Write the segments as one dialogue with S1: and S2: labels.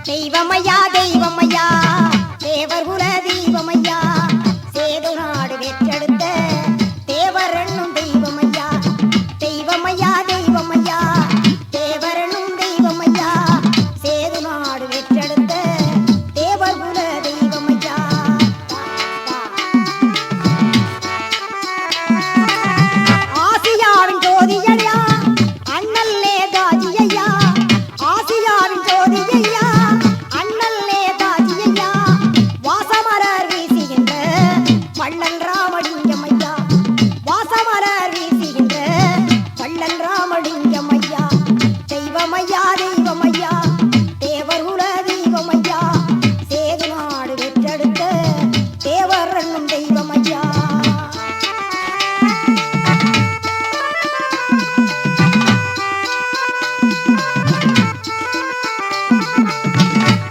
S1: தெய்வமையா தெய்வமையா தேவர் குல தெய்வமையா சேது நாடு வெற்றெடுத்த தேவர் என்னும் தெய்வமையா தெய்வமையா தெய்வமையா தேவர் என்னும் தெய்வமையா சேது நாடு வெற்றெடுத்த தேவர் குல தெய்வமையா ஆசியாவின் ஜோதியையா அண்ணல்லே தாஜியையா ஆசியாவின் ஜோதியையா அண்ணல்லே தாஜியையா வாசமலர் வீசுகின்ற வள்ளல் ராமலிங்கமையா வாசமலர் வீசுகின்ற வள்ளல் ராமலிங்கமையா தெய்வமையா தெய்வமையா தேவர் குல தெய்வமையா சேது நாடு வெற்றெடுத்த தேவர் என்னும் தெய்வமையா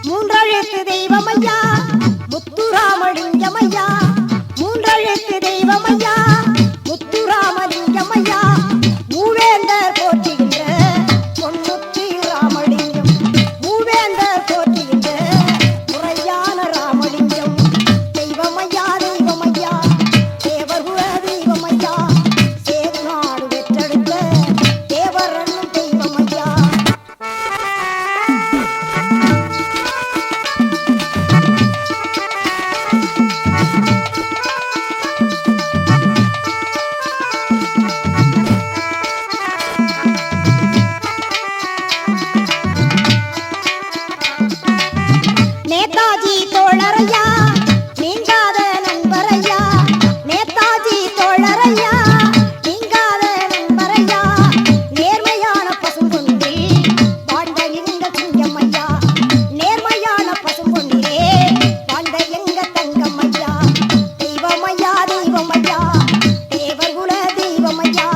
S1: மூன்றெழுத்து தெய்வமையா முத்துராமலிங்கமையா மூன்றெழுத்து தெய்வமையா முத்துராமலிங்கமையா மூவேந்தர் போற்றுகின்ற பொன்முத்தி ராமலிங்கம் மூவேந்தர் போற்றுகின்ற முறையான ராமலிங்கம் தெய்வமையா தெய்வமையா தேவர் குல தெய்வமையா சேது நாடு வெற்றெடுத்த தேவர் என்னும் தெய்வமையா நேதாஜி தோழரையா நீங்காத நண்பரையா நேதாஜி தோழரையா நீங்காத நண்பரையா நேர்மையான பசும்பொன்றில் வாழ்ந்த எங்க சிங்கம்மையா நேர்மையான பசும்பொன்றிலே வாழ்ந்த எங்க தங்கம்மையா தெய்வமையா தெய்வமையா தேவர் குல தெய்வமையா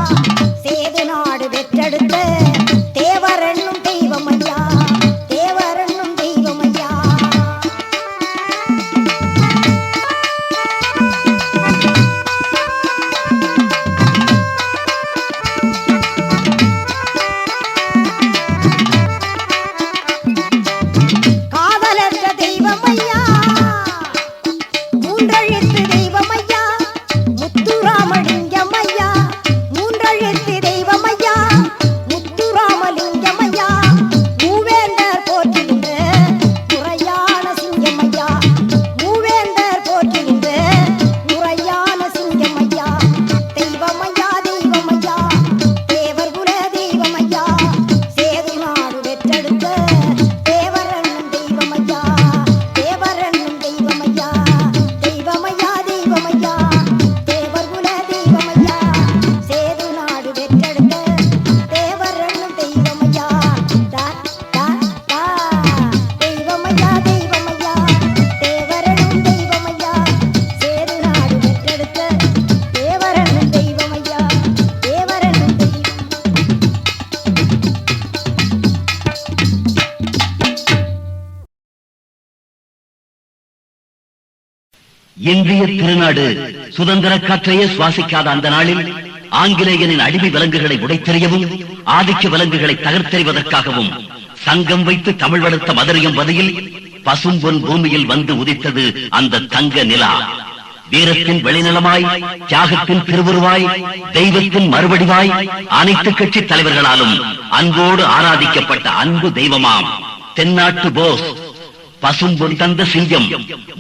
S1: சேது நாடு வெற்றெடுத்த தேவர் என்னும் தெய்வமையா தேவர் என்னும் தெய்வமையா காதலற்ற தெய்வமையா மூன்றெழுத்து தெய்வமையா முத்துராமலிங்கமையா மூன்றெழுத்து தெய்வமையா முத்துராமலிங்கமையா மூவேந்தர் போற்றுகின்ற முறையான சிங்கமையா மூவேந்தர் போற்றுகின்ற முறையான சிங்கமையா தெய்வமையா தெய்வமையா தேவர் குல தெய்வமையா சேது நாடு வெற்றெடுத்த தேவர் என்னும் தெய்வமையா தேவர் என்னும் தெய்வமையா தெய்வமையா தெய்வமையா தேவர் குல தெய்வமையா சேது நாடு வெற்றெடுத்த தேவர் என்னும் தெய்வமையா தா தா தா தெய்வமையா தெய்வமையா தேவர் என்னும் தெய்வமையா சேது நாடு வெற்றெடுத்த தேவர் என்னும் தெய்வமையா தேவர் என்னும் தெய்வம்
S2: இந்திய திருநாடு சுதந்திர காற்றையே சுவாசிக்காத அந்த நாளில் ஆங்கிலேயனின் அடிமை விலங்குகளை உடைத்தெறியவும் ஆதிக்க விலங்குகளை தகர்த்தெறிவதற்காகவும் சங்கம் வைத்து தமிழ் வளர்த்த மதுரையும் வதையில் பசும்பொன் பூமியில் வந்து உதித்தது அந்த தங்க நிலா. வீரத்தின் வெளிநிலமாய், தியாகத்தின் திருவுருவாய், தெய்வத்தின் மறுவடிவாய் அனைத்து கட்சி தலைவர்களாலும் அன்போடு ஆராதிக்கப்பட்ட அன்பு தெய்வமாம் தென்னாட்டு போஸ் பசும்பொன் தந்த சிங்கம்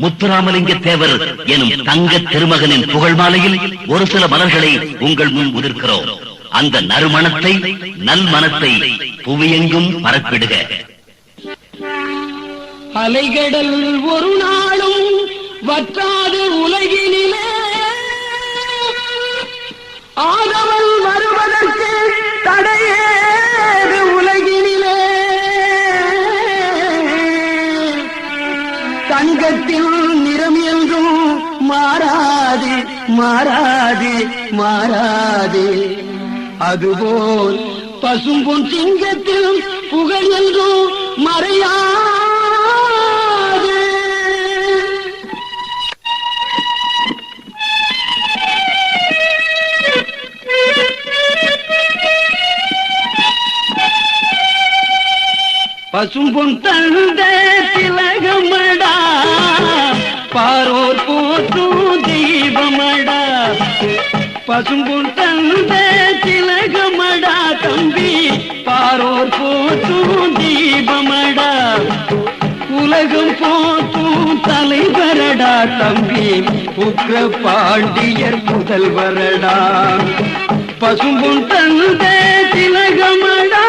S2: முத்துராமலிங்க தேவர் எனும் தங்க திருமகனின் புகழ் மாலையில் ஒரு சில மலர்களை உங்கள் முன் உதிர்க்கிறோம். அந்த நறுமணத்தை நல் மனத்தை புவியெங்கும் பரப்பிடுக.
S3: அலைகடல் ஒரு நாளும் வற்றாது உலகினிலே ஆதவன் வருவதற்கு தடையேது உலகினிலே தங்கத்தின் நிறம் என்றும் மாறாது மாறாது மாறாது அதுபோல் பசும்பொன் சிங்கத்தில் புகழ் என்றும் மறையாது. பசும்பொன் தந்த திலகமடா பாரோர் போற்றும் தெய்வமடா பசும்பொன் தந்த திலகமடா தம்பி பாரோர் போற்றும் தீபமடா உலகம் போற்றும் தலைவரடா தம்பி புத்திர பாண்டியர் முதல்வரடா பசும்பொன் தந்த திலகமடா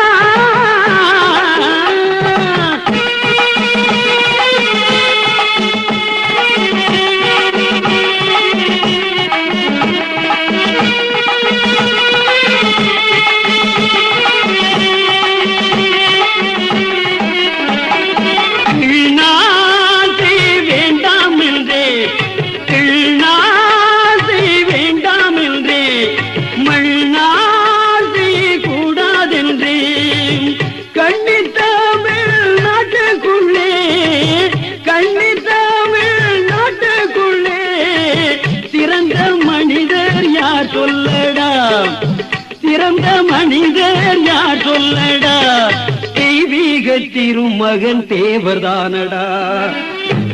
S3: மனிதர் யார் சொல்லடா தெய்வீக திருமகன் தேவர்தானடா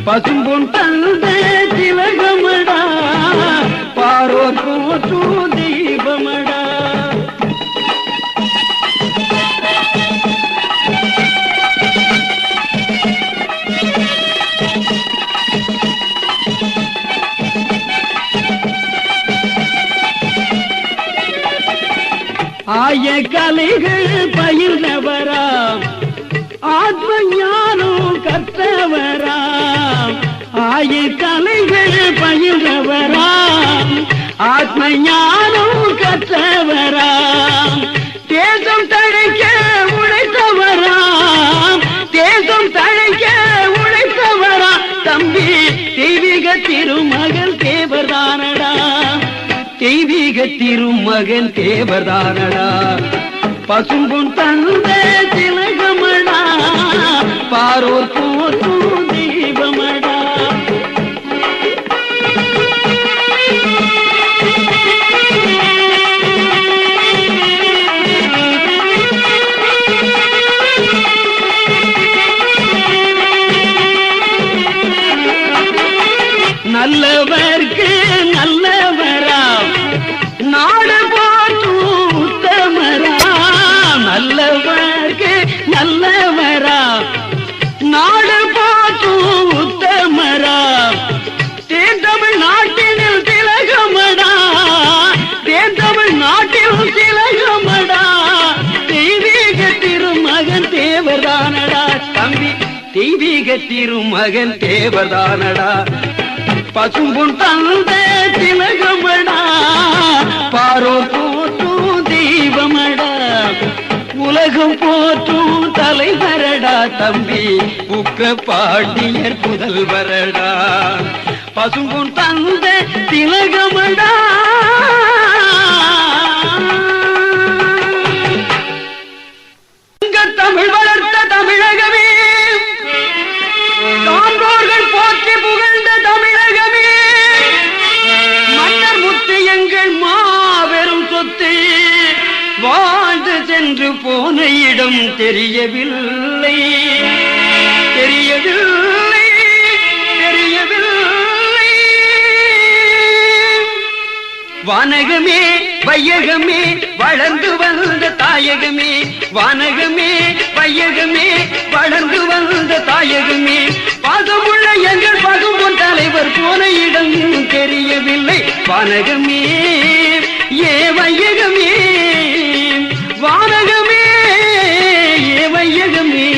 S3: பசும்பொன் தந்த திலகமடா பாரோர் போற்றும் தெய்வமடா ஆய கலைகள் பயிர்ந்தவராம் ஆத்ம ஞானம் கற்றவராம் ஆய கலைகள் பயிர்ந்தவராம் ஆத்ம ஞானம் கற்றவராம் தேசம் தழைக்க உழைத்தவராம் தேசம் தழைக்க உழைத்தவராம் தம்பி தெய்வீக திருமகள் தேவர்தானடா தெய்வீக திருமகன் தேவர்தானடா பசும்பொன் தந்த திலகமடா பாரோர் போற்றும் தெய்வமடா நல்லவர்க்கு நல்லவரா நாடு போற்றும் உத்தமரா நல்லவர்க்கு நல்லவரா நாடு போற்றும் உத்தமரா தேர்ந்தமிழ் நாட்டினில் திலகமடா தேர்ந்தமிழ் நாட்டில் திலகமடா தெய்வீக திருமகன் தேவர்தானடா தம்பி தெய்வீக திருமகன் தேவர்தானடா பசும்பொன் தந்த திலகமடா பாரோர் போற்றும் தெய்வமடா உலகம் போற்றும் தலைவரடா தம்பி புக்க பாண்டியர் புதல்வரடா பசும்பொன் தந்த திலகமடா தமிழ் வளர்த்த தமிழகமே சான்றோர்கள் போற்றி புகழ்ந்த தமிழகமே மன்னர் முத்து எங்கள் மாபெரும் சொத்து வாழ்ந்து சென்று போன இடம் தெரியவில்லை தெரியவில்லை தெரியவில்லை வானகமே வையகமே வளர்ந்து வந்த தாயகமே வானகமே வையகமே வளர்ந்து வந்த தாயகமே பாதமுள்ள எங்கள் பசும்பொன் தலைவர் போன இடம் தெரியவில்லை வானகமே ஏ வையகமே வானகமே ஏ வையகமே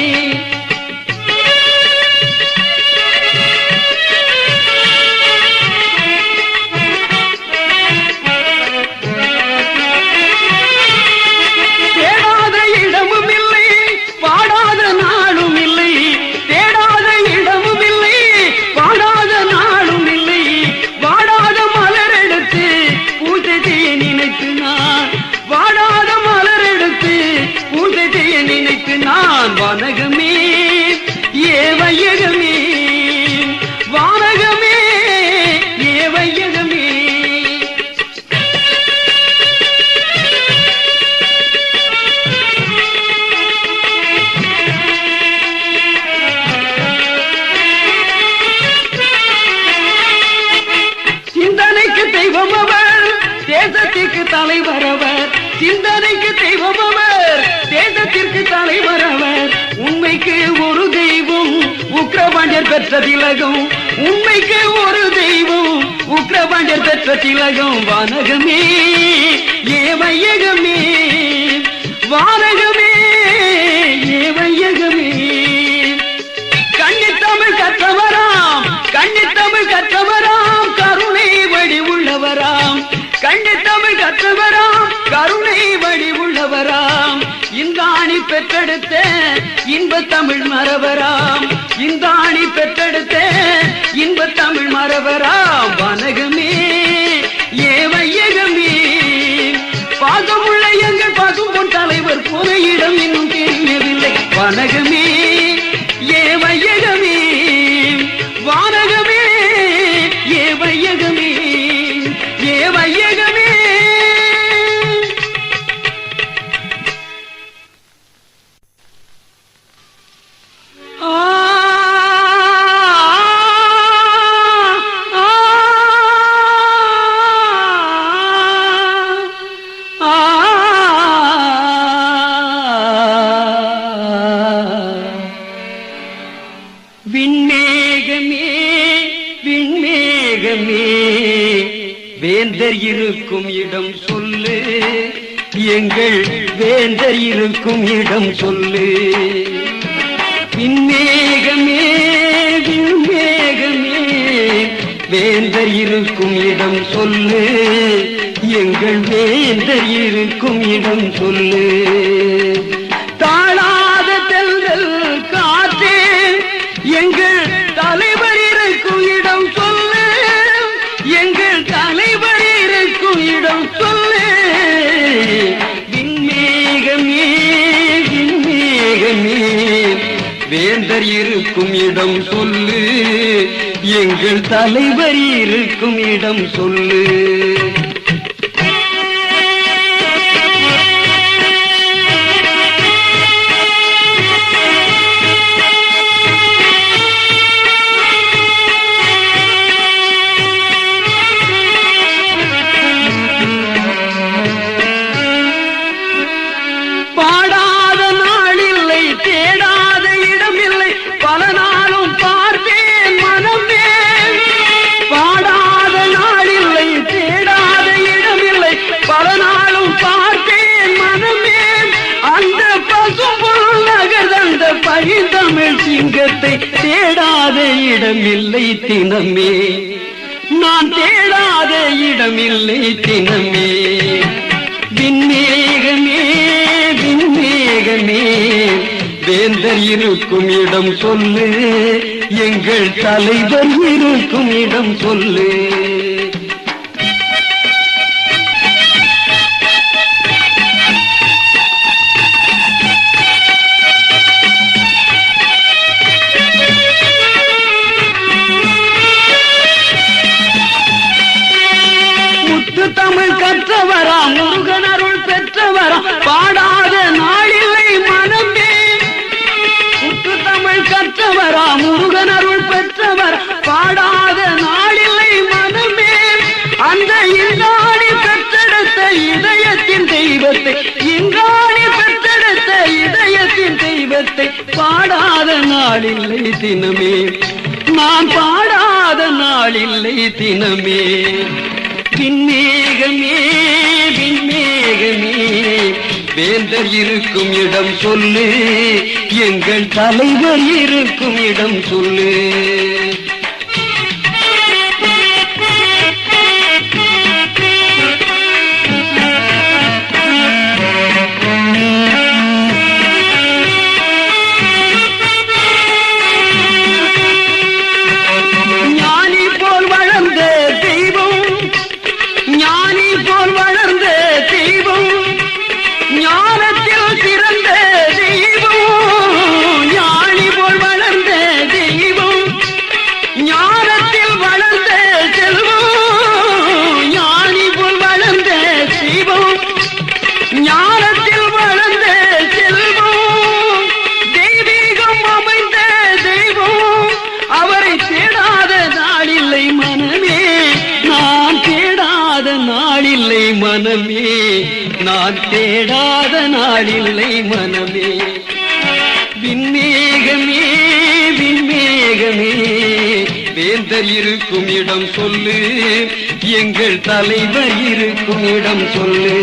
S3: தலைவர் அவர், சிந்தனைக்கு தெய்வம் அவர், தேசத்திற்கு தலைவர் அவர். உண்மைக்கு ஒரு தெய்வம் உக்கிரபாண்டியர் பெற்ற திலகம், உண்மைக்கு ஒரு தெய்வம் உக்கிரபாண்டியர் பெற்ற திலகம். வானகமே ஏ வையகமே, வானகமே ஏ வையகமே. கன்னித்தமிழ் கற்றவராம், கன்னித்தமிழ் கற்றவராம், கருணை வழி உள்ளவராம், கன்னித்தமிழ் கற்றவராம், கருணை வழி உள்ளவராம். இந்தாணி பெற்றெடுத்த இன்பத் தமிழ் மறவராம், இந்தாணி பெற்றெடுத்த இன்பத் தமிழ் மறவராம். வனகமே ஏ வையகமே, பாசமுள்ள எங்கள் பசும்பொன் தலைவர் புகையிடம் இன்னும் தெரியவில்லை. வனகமே ஏ வையகமே, வானகமே ஏ வையகமே, ஏ வையகமே. விண்மேகமே விண்மேகமே, வேந்தர் இருக்கும் இடம் சொல்லு, எங்கள் வேந்தர் இருக்கும் இடம் சொல்லு. விண்மேகமே விண்மேகமே, வேந்தர் இருக்கும் இடம் சொல்லு, எங்கள் வேந்தர் இருக்கும் இடம் சொல்லு. தாழாத தென்றல் காற்றே, எங்கள் தலைவர் இருக்கும் இடம் சொல்லு, எங்கள் தலைவர் இருக்கும் இடம் சொல்லு. விண்மேகமே விண்மேகமே, வேந்தர் இருக்கும் இடம் சொல்லு, எங்கள் தலைவர் இருக்கும் இடம் சொல்லு. தமிழ் சிங்கத்தை தேடாத இடமில்லை தினமே, நான் தேடாத இடமில்லை தினமே. விண்மேகமே விண்மேகமே, வேந்தர் இருக்கும் இடம் சொல்லு, எங்கள் தலைவர் இருக்கும் இடம் சொல்லு. தமிழ் கற்றவராம், முருகன் அருள் பெற்றவராம், பாடாத நாளில்லை மனமே. முத்து தமிழ் கற்றவராம், முருகன் அருள் பெற்றவர், பாடாத நாளில்லை மனமே. அந்த இங்காணி பெற்றெடுத்த இதயத்தின் தெய்வத்தை, இங்காணி பெற்றெடுத்த இதயத்தின் தெய்வத்தை, பாடாத நாளில்லை தினமே, நான் பாடாத நாளில்லை தினமே. விண்மேகமே விண்மேகமே, வேந்தர் இருக்கும் இடம் சொல்லு, எங்கள் தலைவர் இருக்கும் இடம் சொல்லு. நான் தேடாத நாளில்லை மனமே. விண்மேகமே விண்மேகமே வேந்தர் இருக்கும் இடம் சொல்லு, எங்கள் தலைவர் இருக்கும் இடம் சொல்லு,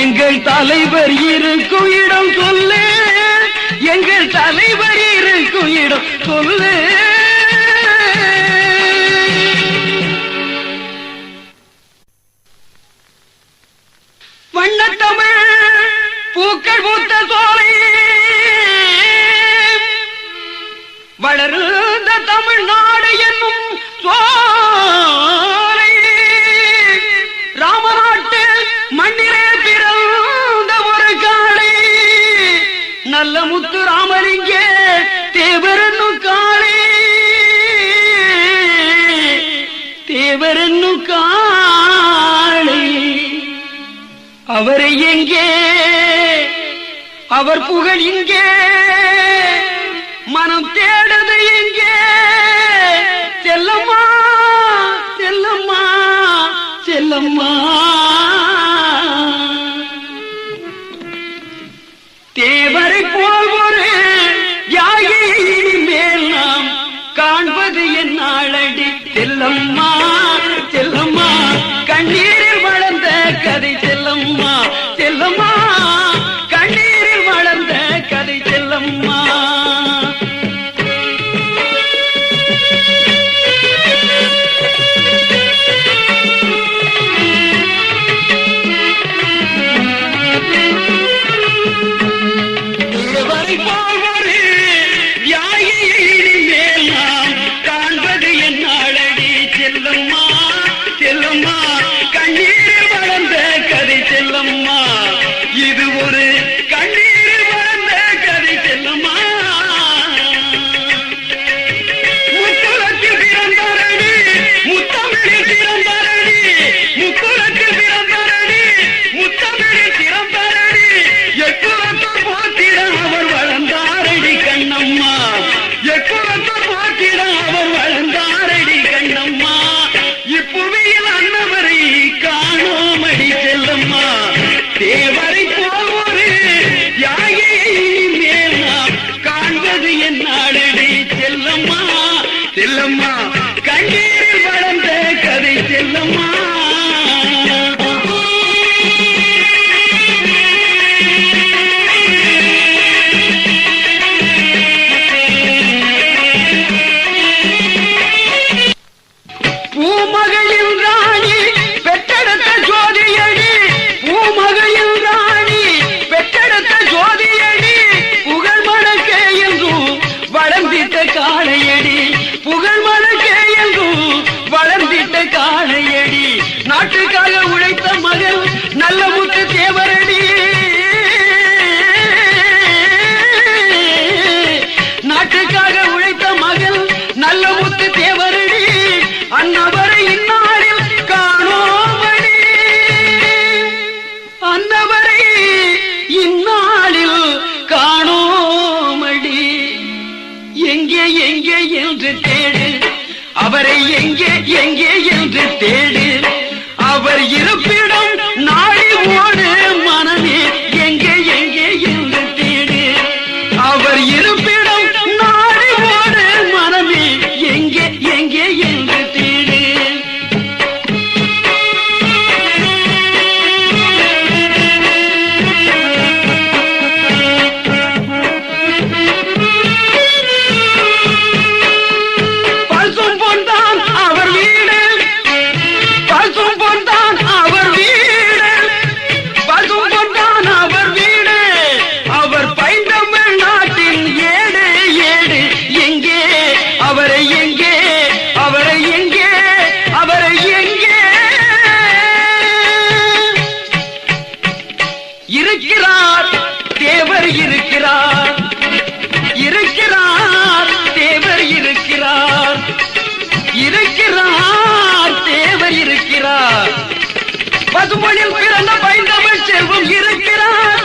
S3: எங்கள் தலைவர் இருக்கும் இடம் சொல்லு, எங்கள் தலைவர் இருக்கும் இடம் சொல்லு. வண்ணத்தமிழ் பூக்கள் பூத்த சோலை, வளர்ந்த தமிழ்நாடு என்னும் சோலை, ராமநாட்டு மண்ணிலே பிறந்த ஒரு காளை, நல்ல முத்து ராமலிங்கே தேவரன்னு காளை, தேவரன்னு காளை. அவரை எங்கே, அவர் புகழ் இங்கே, மனம் தேடுது எங்கே, செல்லம்மா செல்லம்மா செல்லம்மா. தேவரை போல் ஒரு தியாகியை மேல் நாம் காண்பது என்னாளடி, செல்லம்மா செல்லம்மா. கண்ணீரில் வளர்ந்த கதை செல்லம்மா செல்லம்மா, கண்ணீரில் வளர்ந்த கதை செல்லம்மா. தேவரை போல் ஒரு தியாகியை மேல் நாம் காண்பது என்னாளடி, செல்லம்மா செல்லம்மா. கண்ணீரில் வளர்ந்த கதை செல்லம்மா, இது ஒரு கண்ணீரில் வளர்ந்த கதை செல்லம்மா. முக்குலத்தில் பிறந்தாரடி முத்தமிழில் பிறந்தாரடி, முக்குலத்தில் பிறந்தாரடி முத்தமிழில் பிறந்தாரடி, எக்குலத்தோர் போத்திட அவர் வளர்ந்தாரடி கண்ணம்மா, எக்குலத்தோர் போத்திட அவர் வளர்ந்தாரடி கண்ணம்மா. இப்புவியில் அன்னவரை காணோமடி செல்லம்மா, தேவரை போல் ஒரு தியாகியை மேல் நாம் காண்பது என்னாடடி, செல்லம்மா செல்லம்மா. கண்ணீரில் வளர்ந்த கதை செல்லம்மா. பூமகளின் ராணி பெற்றெடுத்த ஜோதியடி, பூமகளின் ராணி பெற்றெடுத்த ஜோதியடி, புகழ் மணக்கே என்றும் வளர்ந்திட்ட காளையடி, புகழ் மணக்கே என்றும் வளர்ந்திட்ட காளையடி. நாட்டுக்காக உழைத்த மகள் நல்ல முத்து தேவரடி, நாட்டுக்காக உழைத்த மகள் நல்ல முத்து தேவரடி, அன்னவரை இந்நாளில் காணோமடி, அன்னவரை இந்நாளில் காணோமடி. எங்கே எங்கே என்று தேடு, அவரை எங்கே எங்கே என்று தேடு, அவர் இருப்பிடம் நாடி ஓடு மனமே, எங்கே எங்கே என்று தேடு, அவர் இருப்பிடம் நாடி ஓடு மனமே, எங்கே எங்கே என்று தேடு. பசும் பொன்தான் அவர் வீடு, பசும் பொன்தான் அவர் வீடு, பசும் பொன்தான் அவர் வீடு, அவர் பைந்தமிழ் நாட்டின் ஏடு ஏடு. எங்கே அவரை எங்கே, அவரை எங்கே, அவரை எங்கே. இருக்கிறார் தேவர் இருக்கிறார், இருக்கிறார் தேவர் இருக்கிறார், இருக்கிறார் தேவர் இருக்கிறார். பசுமொழியில் பிறந்த பைந்தமிழ் செல்வம் இருக்கிறார்,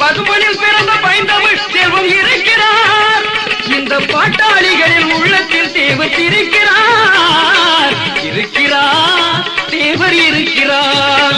S3: பசுமொழியில் பிறந்த பைந்தமிழ் செல்வம் இருக்கிறார். இந்த பாட்டாளிகளின் உள்ளத்தில் தேவர் இருக்கிறார், இருக்கிறார் தேவர் இருக்கிறார்.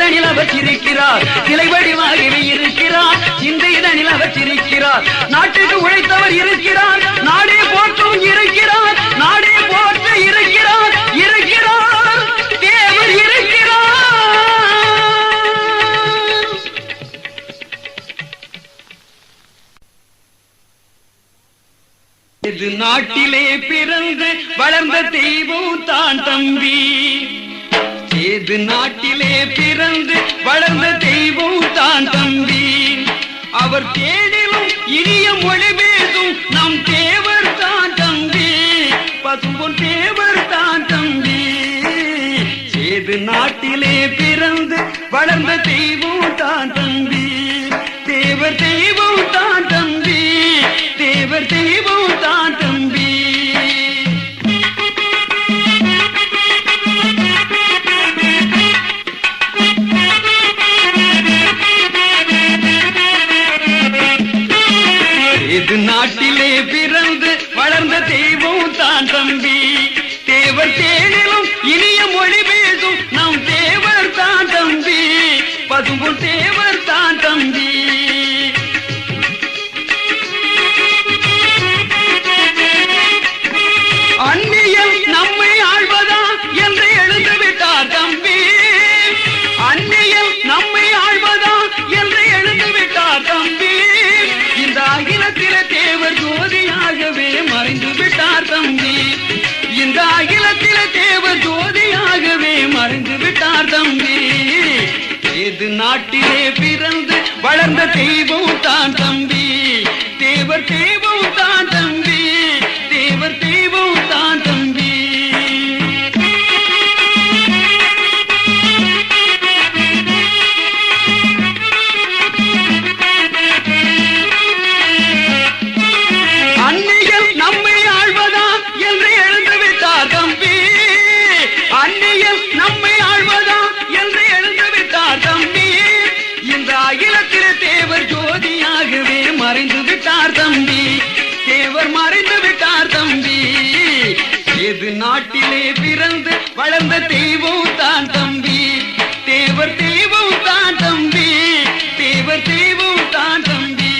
S3: இதழில் அவர் சிரிக்கிறார், சிலை வடிவாகவே இருக்கிறார். இந்த இதழில் அவர் சிரிக்கிறார். நாட்டுக்கு உழைத்தவர் இருக்கிறார், நாடே போற்றும் இருக்கிறார், நாடே போற்ற இருக்கிறார், இருக்கிறார் தேவர் இருக்கிறார். இது நாட்டிலே பிறந்து வளர்ந்த தெய்வம் தான் தம்பி. ஏது நாட்டிலே பிறந்து வளர்ந்த தெய்வம் தான் தம்பி. அவர் தேடிலும் இனிய மொழி பேசும் நம் தேவர் தான் தம்பி. பசும்பொன் தேவர் தான் தம்பி. ஏது நாட்டிலே பிறந்து வளர்ந்த தெய்வம் தான் தம்பி. தேவர் தெய்வம் தான் தம்பி. தேவர் தெய்வம் தான் தம்பி. இது நாட்டிலே பிறந்து வளர்ந்த தெய்வம் தான் தம்பி. தேவர் தேனிலும் இனிய மொழி பேசும் நம் தேவர் தான் தம்பி. பசும்பொன் தேவர் தான் தம்பி. அந்நியம் நம்மை ஆழ்வதா என்று எழுந்து விட்டார் தம்பி. அந்நியம் நம்மை ஆழ்வதா என்று எழுந்து விட்டார் தம்பி. இந்த அகிலத்தில தேவர் ஜோதியாகவே மறைந்து விட்டார் தம்பி. இந்த அகிலத்தில தேவர் ஜோதியாகவே மறைந்து விட்டார் தம்பி. ஏது நாட்டிலே பிறந்து வளர்ந்த தெய்வம் தான் தம்பி. தேவர் தெய்வம் தான் தம்பி. தேவர் தெய்வம் தான் தம்பி. அந்நியல் நம்மை ஆழ்வதா என்று எழுந்து விட்டார் தம்பி. அந்நியல் நம்மை ஆழ்வதா என்று எழுந்து விட்டார் தம்பி. இந்த அகிலத்திலே தேவர் ஜோதியாகவே மறைந்து விட்டார் தம்பி. தேவர் மறைந்து விட்டார் தம்பி. ஏது நாட்டிலே பிறந்து வளர்ந்த தெய்வம் தான் தம்பி. தேவர் தெய்வம் தான் தம்பி. தேவர் தெய்வம் தான் தம்பி.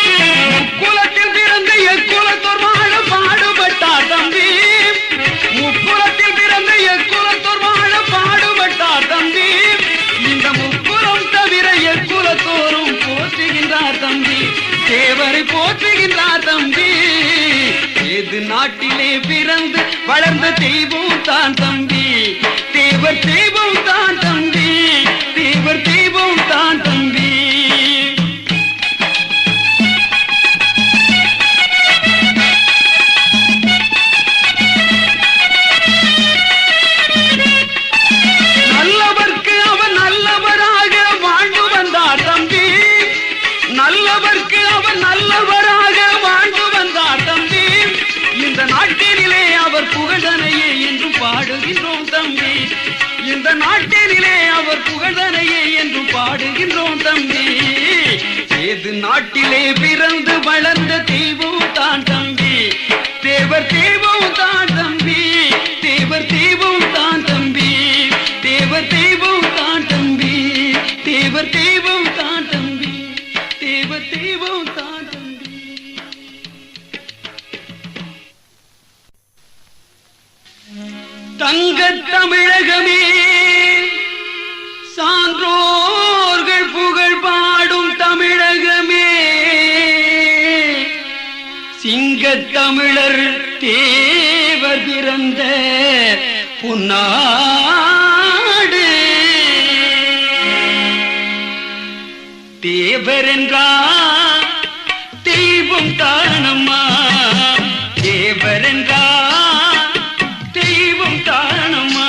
S3: முக்குலத்தில் பிறந்த எக்குலத்தோர் வாழ பாடுபட்டார் தம்பி. முக்குலத்தில் பிறந்த எக்குலத்தோர் வாழ பாடுபட்டார் தம்பி. இந்த முக்குலம் தவிர எக்குலத்தோரும் போற்றுகின்றார் தம்பி. தேவரை போற்றுகின்றார் தம்பி. ஏது நாட்டிலே பிறந்து வளர்ந்த தெய்வம் தான் தம்பி. தேவர் தெய்வம் தான் தம்பி. தேவர் தெய்வம் தான் தம்பி. நல்லவர்க்கு அவர் நல்லவராக வாழ்ந்து வந்தார் தம்பி. நல்லவர்க்கு அவர் நல்லவராக வாழ்ந்து வந்தார் தம்பி. இந்த நாட்டினிலே அவர் புகழனையே என்று பாடுகின்றோம் தம்பி. இந்த நாட்டினிலே அவர் புகழனையே என்று பாடுகின்றோம் தம்பி. ஏது நாட்டிலே பிறந்து வளர்ந்த தெய்வம் தான் தம்பி. தேவர் தெய்வம் தான் தம்பி. தேவர் தெய்வம் தான் தம்பி. தேவர் தெய்வம் தான் தம்பி. தேவர் தெய்வம் தான் தம்பி. தேவர் தெய்வம் தான் தம்பி. தங்கத் தமிழகமே சான்றோர்கள் புகழ் பாடும் தமிழகமே. சிங்கத் தமிழர் தேவர் பிறந்த பொன்னாடு. தேவர் என்றார் தெய்வம் தானம்மா. தேவர் என்றார் தெய்வம் தானம்மா.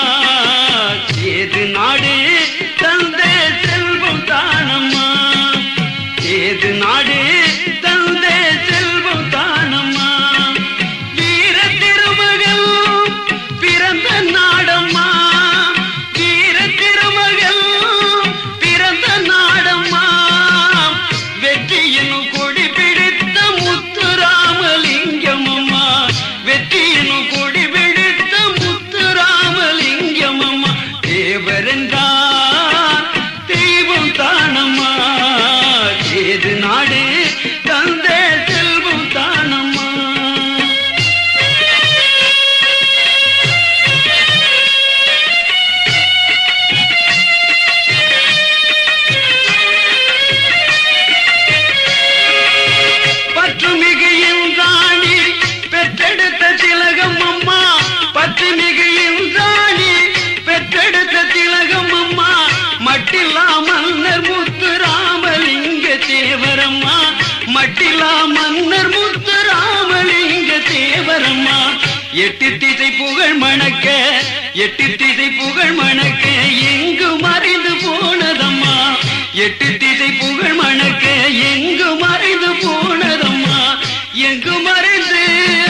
S3: ஏது நாடு தந்த செல்வம் தானம்மா. ஏது நாடு தந்த செல்வம் தானம்மா. வீர திருமகள் பிறந்த நாடம்மா. வீர திருமகள் பிறந்த நாடம்மா. வெற்றியின் கொடி சேது நாடு தந்த செல்வம் தானம்மா. பற்றுமிகு இன்றாணி பெற்றெடுத்த திலகம் அம்மா, பற்றுமிகு இன்றாணி பெற்றெடுத்த திலகம் அம்மா, மட்டில்லா மன்னர் முத்து ராமலிங்க தேவரம்மா, மட்டில்லா மன்னர் முத்து ராமலிங்க தேவரம்மா. எட்டு திசை புகழ் மணக்க, எட்டு திசை புகழ் மணக்க எங்கு மறைந்து போனதம்மா, எட்டு திசை புகழ் மணக்க எங்கு மறைந்து போனதம்மா, எங்கு மறைந்து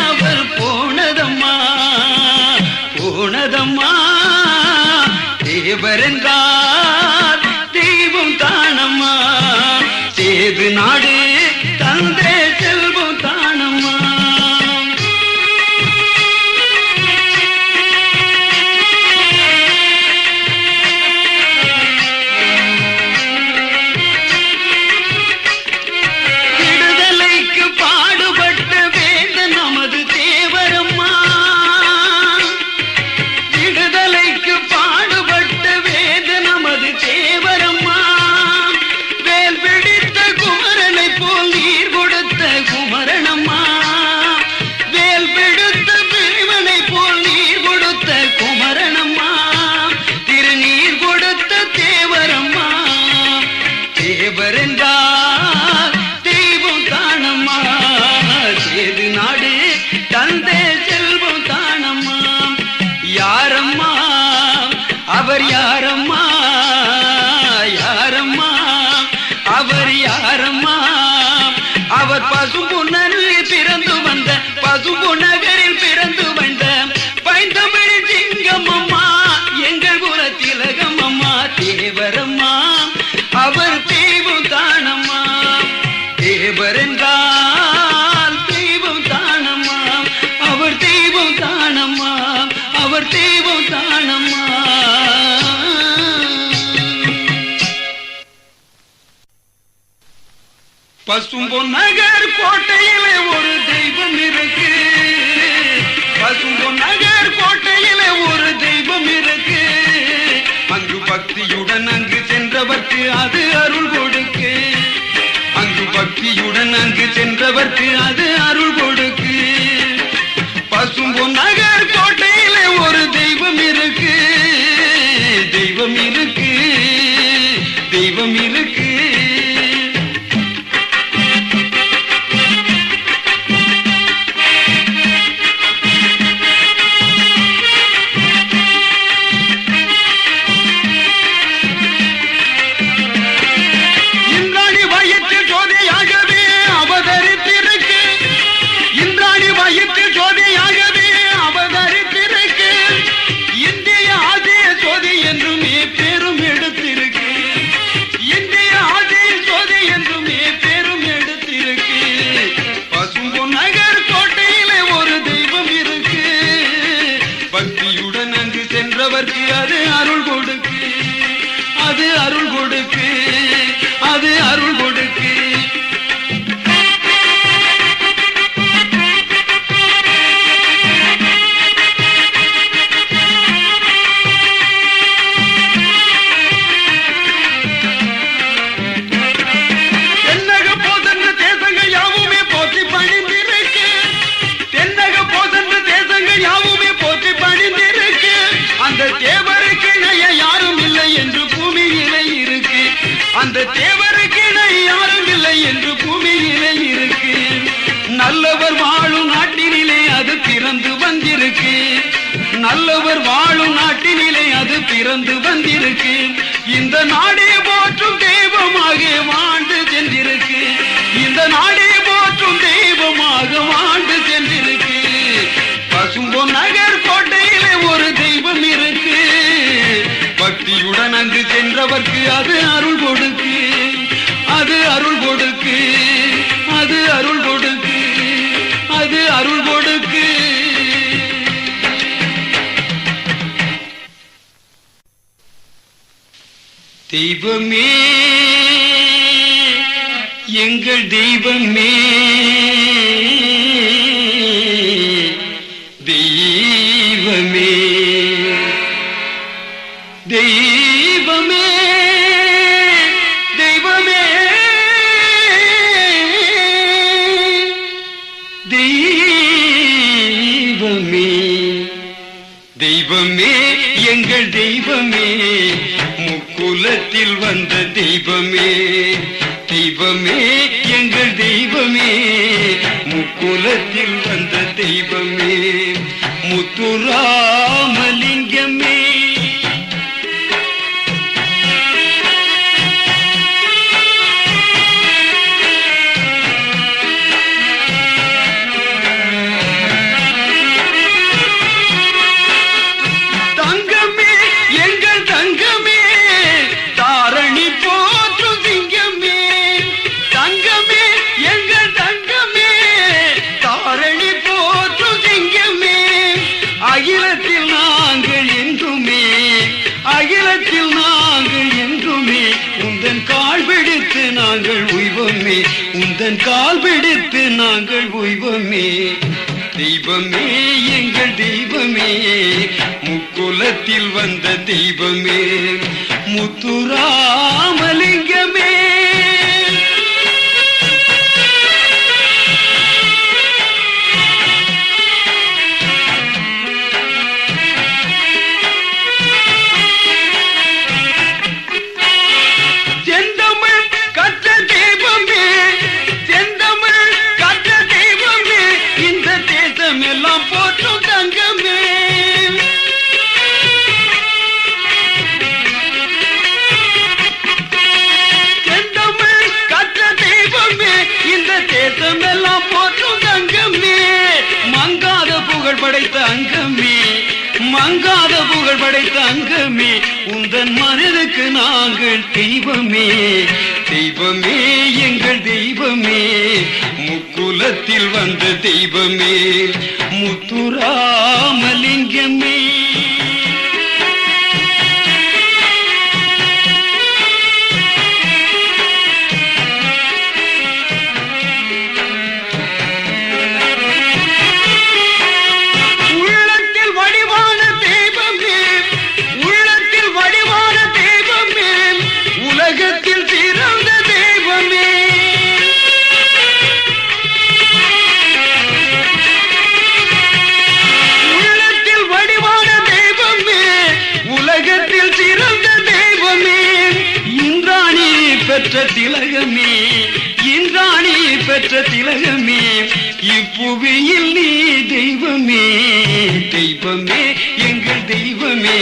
S3: அவர் போனதம்மா, போனதம்மா. தேவரென்றார் தெய்வம் தானம்மா, சேது நாடு தந்த செல்வம் தானம்மா. விடுதலைக்கு பாடுபட்ட வேத நமது தேவரம்மா, விடுதலைக்கு பாடுபட்ட வேத நமது தேவரம்மா. வேல் பிடித்த குமரனை போல் நீர் கொடுத்த குமரனம்மா, வேல் பிடித்த பிரிவனை போல் நீர் கொடுத்த குமரனம்மா, திருநீர் கொடுத்த தேவரம்மா. தேவரென்றார் தெய்வம் தானம்மா, சேது நாடு தந்த செல்வம் தானம்மா. யாரம்மா அவர், யாரம்மா யாரம்மா அவர், யாரம்மா அவர்? பசும்பொன்னரில் பிறந்து வந்த, பசும்பொன்னகரில் பிறந்து வந்த பைந்தமிழ் சிங்கம் அம்மா, எங்கள் குல திலகம் அம்மா. தேவரம்மா அவர் தெய்வம் தானம்மா, தேவரென்றால் தெய்வம் தானம்மா, அவர் தெய்வம் தானம்மா, அவர் தெய்வம் தானம்மா. பசும்பொன்னகர் கோட்டையிலே ஒரு தெய்வம் இருக்கு, பசும்பொன்னகர் கோட்டையிலே ஒரு தெய்வம் இருக்கு. அங்கு பக்தியுடன் அங்கு சென்றவர்க்கு அது அருள் கொடுக்கு, அங்கு பக்தியுடன் அங்கு சென்றவர்க்கு அது அருள் கொடுக்கு. பசும்பொன்னகர் கோட்டையிலே ஒரு தெய்வம் இருக்கு, தெய்வம் இருக்கு, தெய்வம் இருக்கு. இந்திராணி வயிற்று ஜோதியாகவே அவதரித்திருக்கு, இந்திராணி வயிற்று ஜோதியாகவே அவதரித்திருக்கு. இந்திய ஆதிய ஜோதி என்றுமே பெரும் எடுத்திருக்கு, இந்திய ஆதிய ஜோதி என்றுமே பெரும் எடுத்திருக்கு. பசும்பொன்னகர் கோட்டையிலே ஒரு தெய்வம் இருக்கு, பக்தியுடன் அங்கு சென்றவர்க்கு அது அருள் கொடுக்கு, அது அருள் கொடுக்கு, அது அருள் கொடுக்கு. தென்னக போதென்ற தேசங்கள் யாவுமே போற்றி பணிந்திருக்கு, தென்னக போதென்ற தேசங்கள் யாவுமே போற்றி பணிந்திருக்கு. அந்த தேவருக்கு இணைய யாரும் இல்லை என்று பூமியிலே இருக்கு, அந்த தேவருக்கு இணை யாரும் இல்லை என்று பூமியிலே இருக்கு. நல்லவர் வாழும் நாட்டினிலே அது பிறந்து வந்திருக்கு, நல்லவர் வாழும் நாட்டினிலே அது பிறந்து வந்திருக்கு. இந்த நாடே போற்றும் தெய்வமாக வாழ்ந்து சென்றிருக்கு, இந்த நாடே போற்றும் தெய்வமாக வாழ்ந்து சென்றிருக்கு. பசும்பொன்னகர் கோட்டையிலே ஒரு தெய்வம் இருக்கு, பக்தியுடன் அங்கு சென்றவர்க்கு அது அருள் கொடுக்கு, அது அருள் கொடுக்கு, அது அருள் கொடுக்கு, அது அருள் கொடுக்கு. தெய்வமே எங்கள் தெய்வமே தெய்வமே தெய்வமே தெய்வமே தெய்வமே தெய்வமே எங்கள் தெய்வமே முக்குலத்தில் வந்த தெய்வமே தெய்வமே எங்கள் தெய்வமே முக்குலத்தில் வந்த தெய்வமே முத்துராமலிங்கமே தங்கமே எங்கள் தங்கமே தாரணி போற்றும் சிங்கமே தங்கமே எங்கள் தங்கமே தாரணி போற்றும் சிங்கமே அகிலத்தில் நாங்கள் என்றுமே அகிலத்தில் நாங்கள் என்றுமே உந்தன் கால் பிடித்து நாங்கள் உய்வமே உந்தன் கால் பிடித்து நாங்கள் உய்வமே தெய்வமே எங்கள் தெய்வமே முக்குலத்தில் வந்த தெய்வமே முத்துராமலிங்கமே செந்தமிழ் கற்ற தெய்வமே செந்தமிழ் கற்ற தெய்வமே இந்த தேசம் எல்லாம் போற்றும் தங்கமே செந்தமிழ் கற்ற தெய்வமே இந்த தேசம் எல்லாம் போற்றும் தங்கமே மங்காத புகழ் படைத்த அங்கமே மங்காத புகழ் படைத்த அங்கமே உந்தன் மனதுக்கு நாங்கள் தெய்வமே தெய்வமே எங்கள் தெய்வமே முக்குலத்தில் வந்த தெய்வமே முத்துராமலிங்கமே உள்ளத்தில் வடிவான தெய்வமே உள்ளத்தில் வடிவான தெய்வமே உலகத்தில் சிறந்த தெய்வமே உள்ளத்தில் வடிவான தெய்வமே உலகத்தில் சிறந்த தெய்வமே இந்திராணி பெற்ற திலகமே இந்திராணி பெற்ற திலகமே இப்புவியில் நீ தெய்வமே தெய்வமே எங்கள் தெய்வமே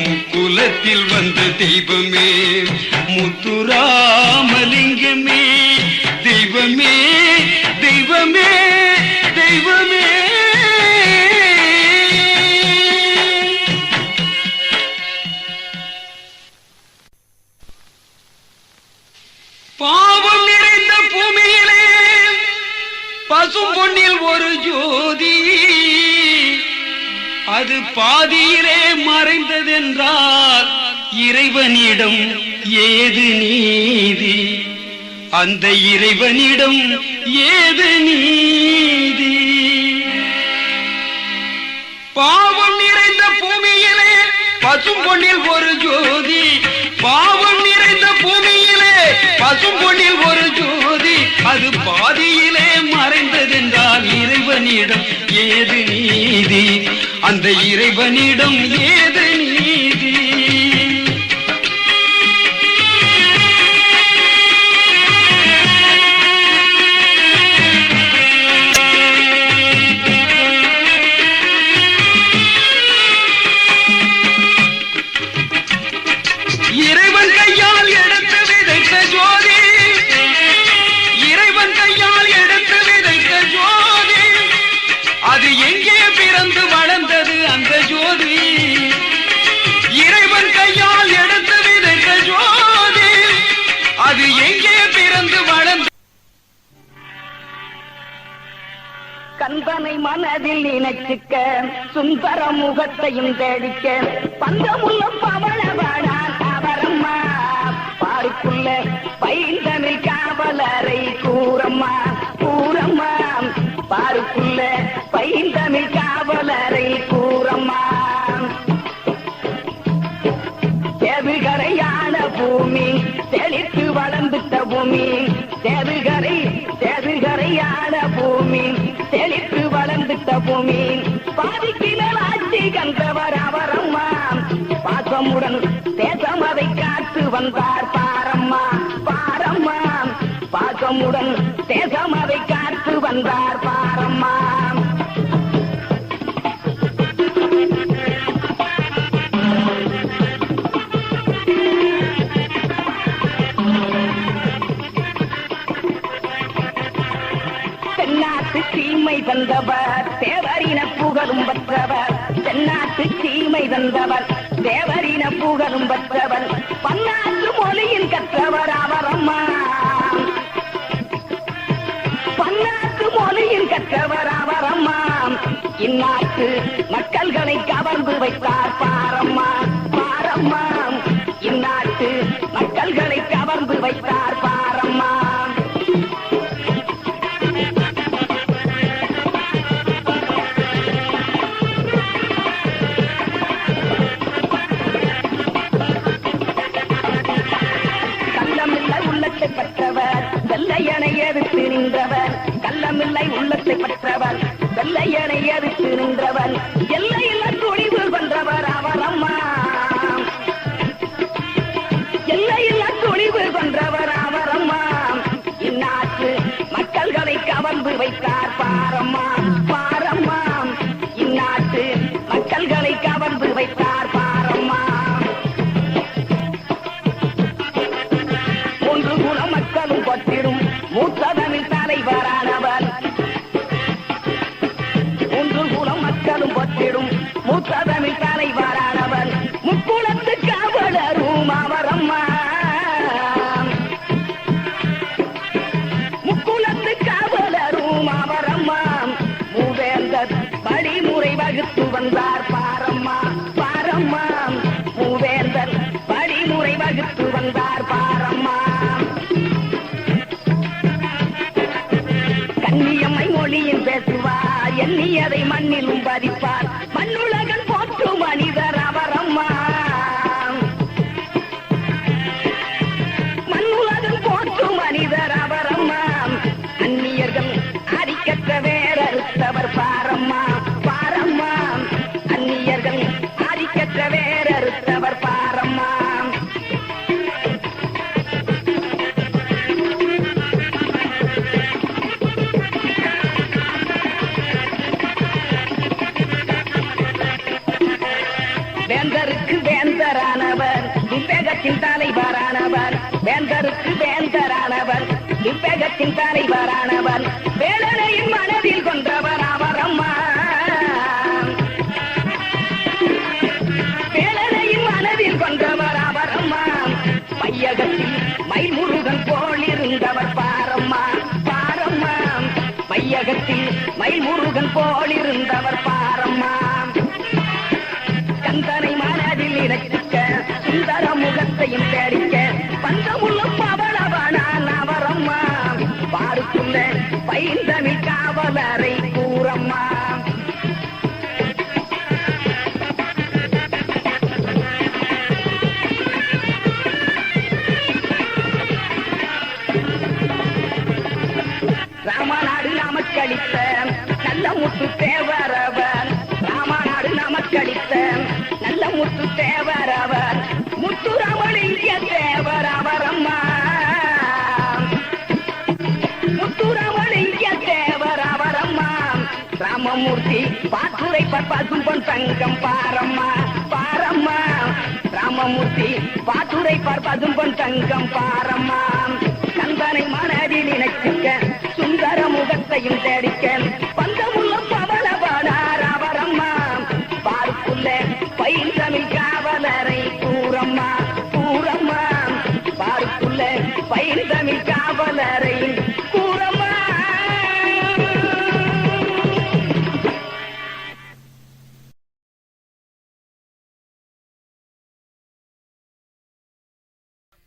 S3: முக்குலத்தில் வந்த தெய்வமே முத்துராமலிங்கமே தெய்வமே தெய்வமே தெய்வமே பாவம் நிறைந்த பூமியிலே பசும் பொன்னில் ஒரு ஜோதி அது பாதியிலே மறைந்ததென்றால் இறைவனிடம் ஏது நீதி அந்த இறைவனிடம் ஏது நீதி பாவம் நிறைந்த பூமியிலே பசும் பொன்னில் ஒரு ஜோதி பாவம் நிறைந்த பூமியிலே பசும் பொன்னில் ஒரு ஜோதி அது பாதியிலே மறைந்ததென்றால் இறைவனிடம் ஏது நீதி அந்த இறைவனிடம் ஏது நீதி இறைவன் கையால் எடுத்து விதைத்த ஜோதி இறைவன் கையால் எடுத்து விதைத்த ஜோதி அது எங்கே பிறந்து வளர்ந்தது அந்த ஜோதி இறைவன் கையால் எடுத்து விதைத்த ஜோதி அது எங்கே பிறந்து வளர்ந்தது
S4: கந்தனை மனதில் நினைச்சுக்க சுந்தர முகத்தையும் தேடிக்க பந்தமுள்ள பவளவாடான் அவரம்மா பாருக்குள்ள பைந்தமிழ் காவலரை பூமி பாதிக்கு மேல் ஆட்சி கண்டவர் அவரம்மா பாசமுடன் தேசம் அதை காத்து வந்தார் பாரம்மா பாரம்மா பாசமுடன் தேசம் அதை காத்து வந்தார் பாரம்மா தென்னாட்டு சீமை வந்தவர் தேவரின புகழும் பெற்றவர் தென்னாட்டு சீமை வந்தவர் தேவரின புகழும் பெற்றவர் பன்னாட்டு மொழியில் கற்றவர் அவரம்மா பன்னாட்டு மொழியில் கற்றவர் அவரம்மா இந்நாட்டு மக்கள்களை கவர்ந்து வைத்தார் பாரம்மா பாரம்மா இந்நாட்டு மக்கள்களை கவர்ந்து வைத்தார் பாரம்மா பெற்றவர் வெள்ளையனை எதிர்த்து நின்றவர் கள்ளமில்லை உள்ளத்தை பெற்றவர் வெள்ளையனை எதிர்த்து நின்றவர் எல்லையில துணிவு கொன்றவர் அவரம்மா எல்லையில துணிவு கொன்றவர் அவரம்மா இந்நாட்டு மக்கள்களை கவர்ந்து வைத்தார் பாரம்மா பாரம்மா இந்நாட்டு மக்கள்களை கவர்ந்து வைத்தார் பாரம்மா மக்களும் பற்றிடும் மூத்ததமிழ் தலைவரானவர் ஒன்று குலம் மக்களும் பற்றிடும் மூத்ததமிழ் தலைவரானவர் முக்குளத்து காவலரும் அவரம்மா முக்குளத்து காவலரும் அவரம்மா மூவேந்தர் வழிமுறை வகுத்து வந்தார் பாரம்மா பாரம்மா மூவேந்தர் வழிமுறை வகுத்து வந்தார் பாரம்மா கண்ணியம்மை மொழியில் பேசுவார் எண்ணியதை மண்ணிலும் பதிப்பார் மண்ணுலகன் போற்று மனிதர் அவரம்மா மண்ணுலகன் போற்று மனிதர் அவரம்மா அந்நியர்கள் அடிக்கற்ற வேறறுத்தவர் பாரம்மா பாரம்மா அந்நியர்கள் அடிக்கற்ற வேறறுத்தவர் பாரம்மா வேந்தருக்கு வேந்தரானவர் விவேகத்தின் தலைவரானவர் வேந்தருக்கு வேந்தரானவர் விவேகத்தின் தலைவரானவர் வேலனையின் மனதில் கொன்றவர் அவரம்மா வேலனையின் மனதில் கொன்றவர் அவரம்மா மையகத்தில் மயில்முருகன் போல் இருந்தவர் பாரம்மா பாரம்மா மையகத்தில் மயில்முருகன் போல் இருந்தவர் பாரம்மா கந்தனை மனதில் இணைக்க சுந்தர முகத்தையும் தேடிக்க பஞ்சமுள்ள பவளவனான் அவரம்மா பாருக்குள்ள பைந்தமிழ் காவலரை கூறம்மா ராமநாடு நமக்களித்த நல்ல முத்து தேவரவர் ராமநாடு நமக்களித்த நல்ல முத்து தேவரவர் முத்துராமலிங்க தேவர் அவரம்மா முத்துராமலிங்க தேவர் அவரம்மா ராமமூர்த்தி பாத்துரை பற்பசும்பொன் தங்கம் பாரம்மா பாரம்மா ராமமூர்த்தி பாத்துரை பற்பசும்பொன் தங்கம் பாரம்மா கந்தனை மனதில் இணைச்சிக்க சுந்தர முகத்தையும் தேடிக்க பந்தமுள்ள பவளவனார் அவரம்மா பார்க்குள்ள பைந்தமிழ் காவலரை கூறம்மா கூறம்மா பார்க்குள்ள பைந்தமிழ் காவலரை கூறம்மா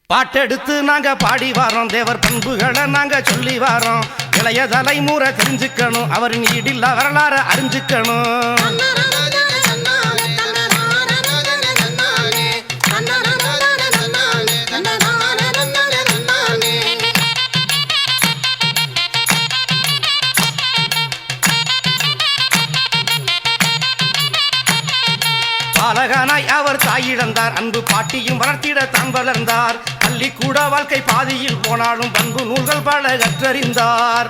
S5: பாட்டெடுத்து நாங்க பாடி வாரோம் தேவர் பண்புகளை நாங்க சொல்லி வாரோம் இளைய தலைமுறை தெரிஞ்சுக்கணும் அவரின் ஈடில்லா வரலாறு அறிஞ்சுக்கணும் பாலகனாய் அவர் தாயிழந்தார், அன்பு பாட்டியும் வளர்த்திட தான் வளர்ந்தார். பள்ளிக்கூட வாழ்க்கை பாதியில் போனாலும் பண்பு நூல்கள் பல கற்றறிந்தார்.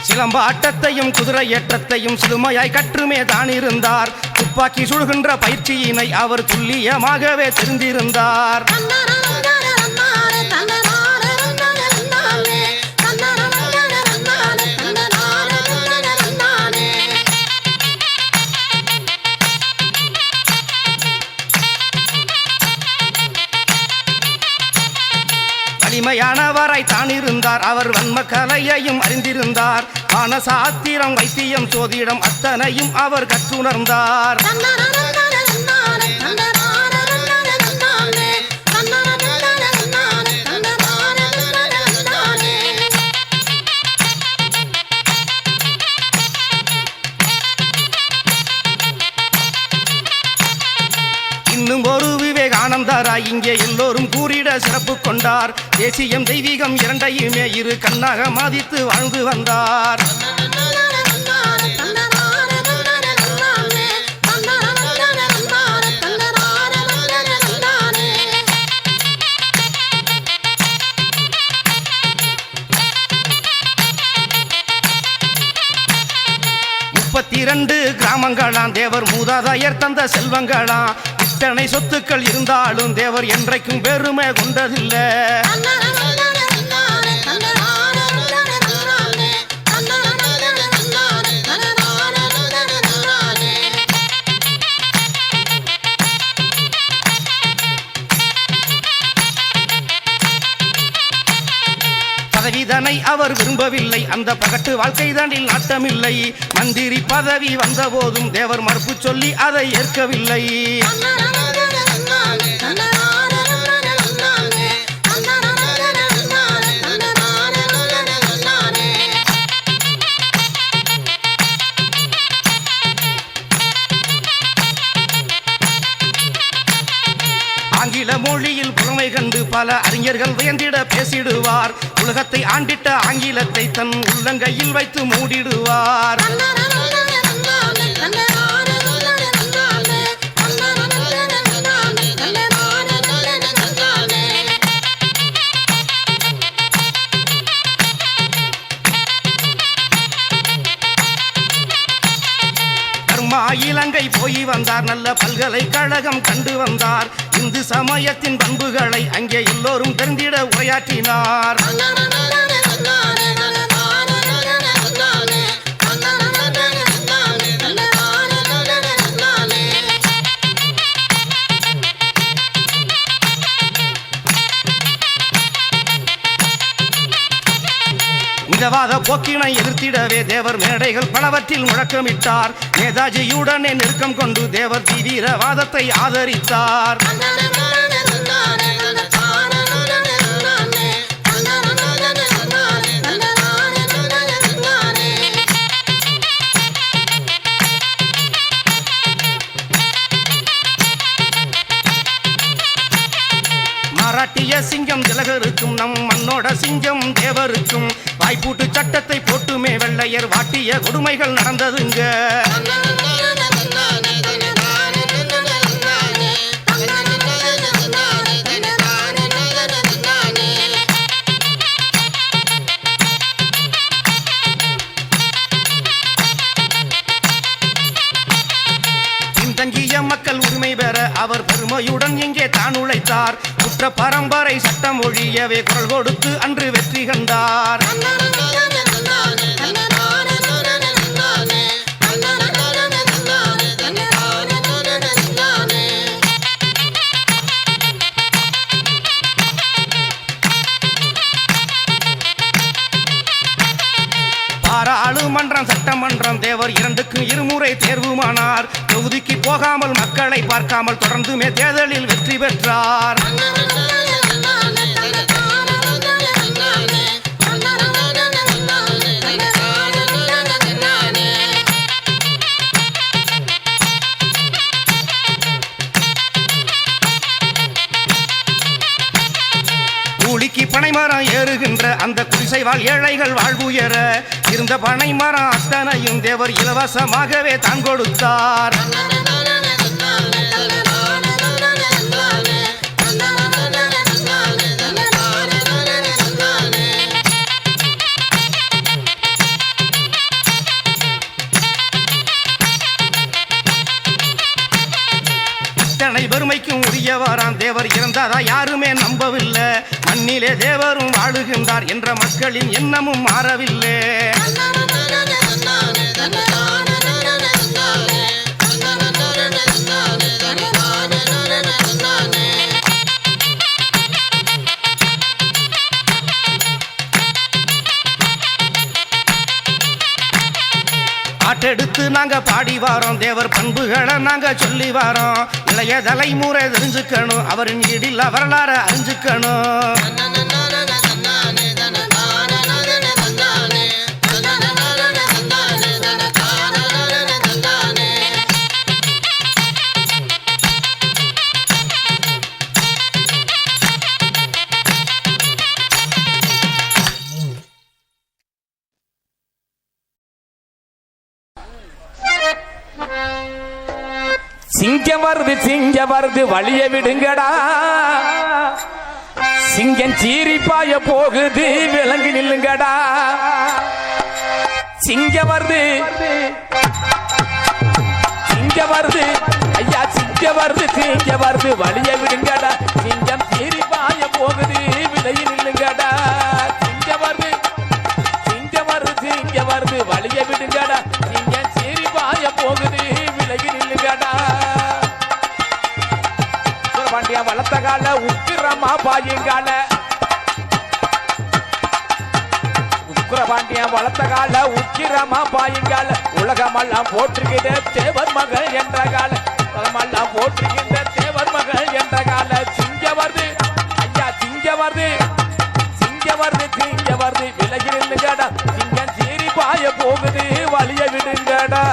S5: சிலம்பாட்டத்தையும் குதிரை ஏற்றத்தையும் சிறுமையாய் கற்றுமே தான் இருந்தார். துப்பாக்கி சுடுகின்ற பயிற்சியினை அவர் துல்லியமாகவே தெரிந்திருந்தார். வலிமையானவராய் தான் இருந்தார். அவர் வன்ம கலையையும் அறிந்திருந்தார். வானசாத்திரம் வைத்தியம் சோதிடம் அத்தனையும் அவர் கற்றுணர்ந்தார். இன்னும் ஒரு விவேகானந்தராய் இங்கே எல்லோரும் கூறிட சிறப்பு கொண்டார். தேசியம் தெய்வீகம் இரண்டையுமே இரு கண்ணாக மதித்து வாழ்ந்து வந்தார். இரண்டு கிராமங்களாம் தேவர் மூதாதையர் தந்த செல்வங்களாம். இத்தனை சொத்துக்கள் இருந்தாலும் தேவர் என்றைக்கும் பெருமை கொண்டதில்லை. பதவிதனை அவர் விரும்பவில்லை. அந்த பகட்டு வாழ்க்கை தாண்டில் நாட்டமில்லை. மந்திரி பதவி வந்த போதும் தேவர் மறுப்பு சொல்லி அதை ஏற்கவில்லை. ஆங்கில மொழியில் புலமை கண்டு பல அறிஞர்கள் வியந்திட பேசிடுவார். உலகத்தை ஆண்டிட்ட ஆங்கிலத்தை தன் உள்ளங்கையில் வைத்து மூடிடுவார். இலங்கை போய் வந்தார். நல்ல பல்கலைக்கழகம் கண்டு வந்தார். இந்து சமயத்தின் பண்புகளை அங்கே எல்லோரும் தெரிந்திட உரையாற்றினார். மிதவாத போக்கினை எதிர்த்திடவே தேவர் மேடைகள் பலவற்றில் முழக்கமிட்டார். நேதாஜியுடனே நெருக்கம் கொண்டு தேவர் தீவிரவாதத்தை ஆதரித்தார். மராட்டிய சிங்கம் திலகருக்கும் நம் மண்ணோட சிங்கம் தேவருக்கும் வாய்ப்பூட்டு சட்டத்தை போட்டுமே வெள்ளையர் வாட்டிய கொடுமைகள் நடந்ததுங்க. பின்தங்கிய மக்கள் உரிமை பெற அவர் பெருமையுடன் இங்கே தான் உழைத்தார். குற்ற பரம்பரை சட்டம் ஒழியவே குரல் கொடுத்து அன்று வெற்றி கண்டார். பாராளுமன்றம் சட்டமன்றம் தேவர் இரண்டுக்கும் இருமுறை தேர்வுமானார். தொகுதிக்கு போகாமல் மக்களை பார்க்காமல் தொடர்ந்துமே தேர்தலில் வெற்றி பெற்றார். குடியிருக்கின்ற அந்த குடிசை வாழ் ஏழைகள் வாழ்வுயர இருந்த பனை மரம் அத்தனையும் தேவர் இலவசமாகவே தான் கொடுத்தார். இத்தனை பெருமைக்கும் உரியவராம் தேவர் இருந்தாரா யாருமே நம்பவில்லை. மண்ணிலே தேவரும் வாழுகின்றார் என்ற மக்களின் எண்ணமும் மாறவில்லை. பாட்டெடுத்து நாங்க பாடி வாரோம், தேவர் பண்புகளை நாங்க சொல்லி வாரோம். இளைய தலைமுறை தெரிஞ்சுக்கணும், அவரின் ஈடில் வரலாற அறிஞ்சுக்கணும்.
S6: சிங்கம் வருது வழிய விடுங்கடா. சிங்கம் சீரிப்பாய போகுது விலங்கி நில்லுங்கடா. சிங்கம் வருது ஐயா, சிங்கம் வருது வழிய விடுங்கடா. சிங்கம் சீரிப்பாய போகுது விலகி நில்லுங்கடா. சிங்கம் வருது வழிய விடுங்கடா. சிங்கம் சீரிப்பாய போகுது விலகி நில்லுங்கடா. பாண்டியா வளர்த்த கால உக்கிரமா பாயுங்கால, பாண்டியா வளர்த்த கால உக்கிரமா பாயுங்கால. உலகமெல்லாம் போற்றுகிற தேவர் மகள் என்ற கால, உலகமெல்லாம் போற்றுகின்ற தேவர் மகள் என்ற கால. சிங்கம் வருது ஐயா, சிங்கம் வருது விலகி நில்லுங்கடா. சிங்கம் சீரி பாய போகுது வழிய விடுங்கடா.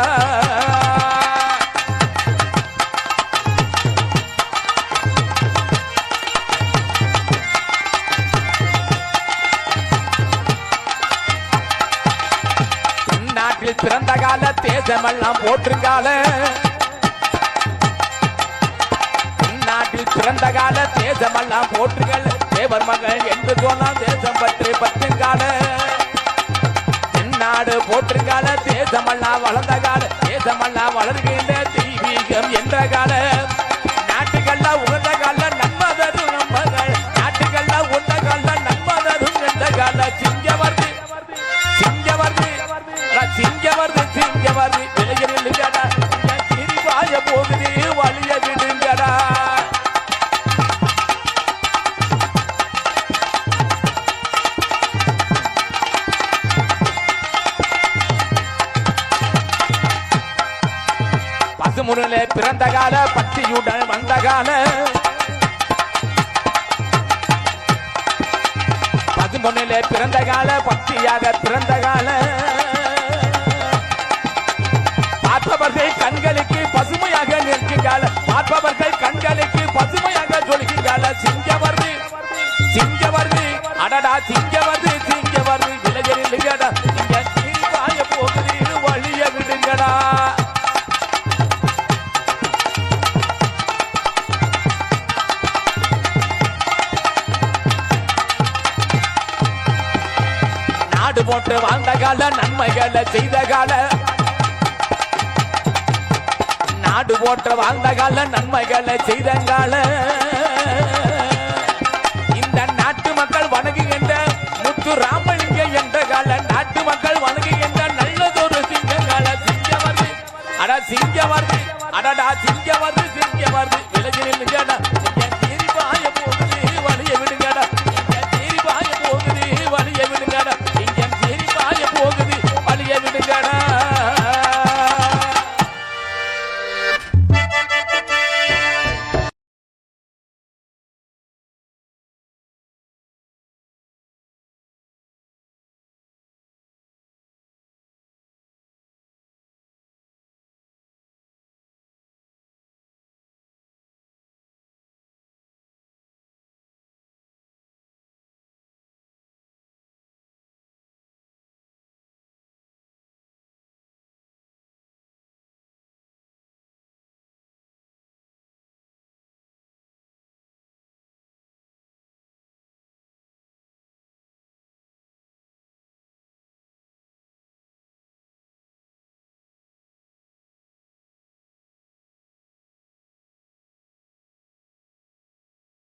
S6: பிறந்த கால தேசமெல்லாம் போற்றுங்கால, நாட்டில் பிறந்த கால தேசமெல்லாம் போற்றுங்கள். தேவர் மகள் என்று சொன்னால் தேசம் பற்றி பற்றுங்கால. தென்னாடு போற்றுங்கால, தேசமெல்லாம் வளர்ந்த கால, தேசமெல்லாம் வளர்கின்ற தெய்வீகம் என்ற கால. நாட்டுக்கெல்லாம் உகந்த கால நன்மதரும் நம்பர்கள், நாட்டுக்கெல்லாம் உகந்த கால நன்மதரும் என்ற கால. சிங்கம் வருது விலகி நில்லுங்கடா. கிரிபாய போகுது வழிய விடுங்கடா. பசுமுறையிலே பிறந்த கால, பக்தியுடன் வந்த கால. பசுமுறையிலே பிறந்த கால, பக்தியாக பிறந்த கால. பார்ப்பவர்கள் கண்களுக்கு பசுமையாக நிற்குங்கால, பார்ப்பவர்கள் கண்களுக்கு பசுமையாக சொல்லுங்கால. சிங்கம் வருது அடடா, சிங்கம் வருது விலகி நில்லுங்கடா. சிங்க சீரிப்பாய போகுது வழிய விடுங்கடா. நாடு போட்டு வாழ்ந்த கால, நன்மைகளை செய்த கால. நாடு போற்ற வாழ்ந்த கால, நன்மைகளை செய்தங்கால. இந்த நாட்டு மக்கள் வணங்குகின்ற